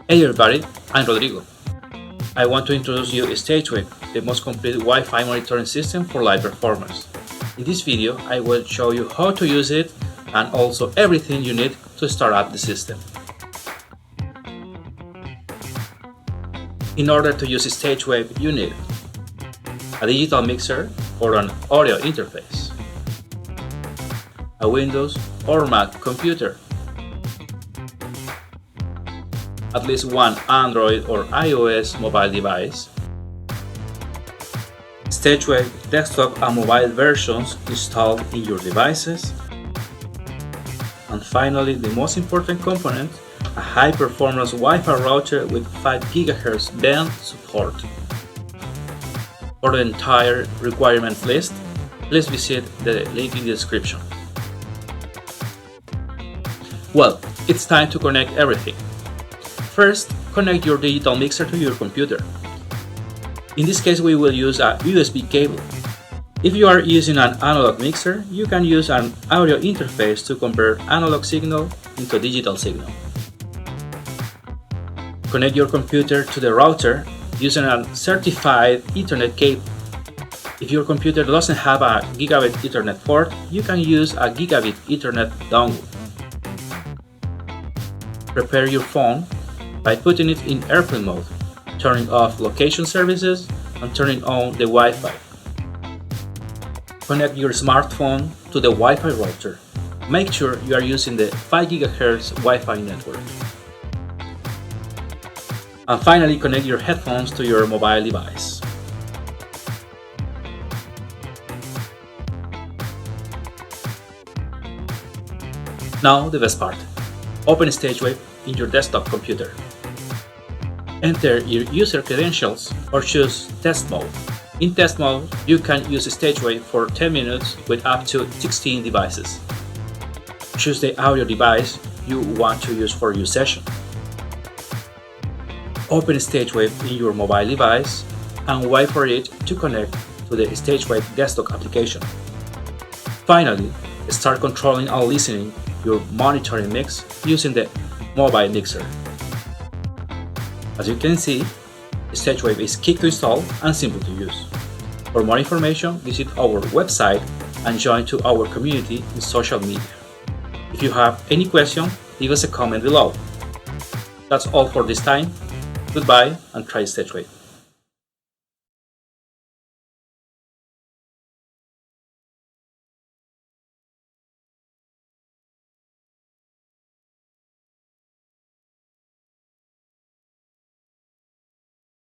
Hey everybody, I'm Rodrigo. I want to introduce you to StageWave, the most complete Wi-Fi monitoring system for live performers. In this video, I will show you how to use it and also everything you need to start up the system. In order to use StageWave, you need a digital mixer or an audio interface, a Windows or Mac computer, at least one Android or iOS mobile device, StageWave desktop and mobile versions installed in your devices, and finally the most important component, a high-performance Wi-Fi router with 5 GHz band support. For the entire requirement list, please visit the link in the description. Well, it's time to connect everything. First, connect your digital mixer to your computer. In this case, we will use a USB cable. If you are using an analog mixer, you can use an audio interface to convert analog signal into digital signal. Connect your computer to the router using a certified Ethernet cable. If your computer doesn't have a gigabit Ethernet port, you can use a gigabit Ethernet dongle. Prepare your phone by putting it in airplane mode, turning off location services, and turning on the Wi-Fi. Connect your smartphone to the Wi-Fi router. Make sure you are using the 5 GHz Wi-Fi network. And finally, connect your headphones to your mobile device. Now the best part. Open StageWave in your desktop computer. Enter your user credentials or choose Test Mode. In Test Mode, you can use StageWave for 10 minutes with up to 16 devices. Choose the audio device you want to use for your session. Open StageWave in your mobile device and wait for it to connect to the StageWave desktop application. Finally, start controlling and listening your monitoring mix using the mobile mixer. As you can see, StageWave is quick to install and simple to use. For more information, visit our website and join to our community in social media. If you have any question, leave us a comment below. That's all for this time. Goodbye and try StageWave.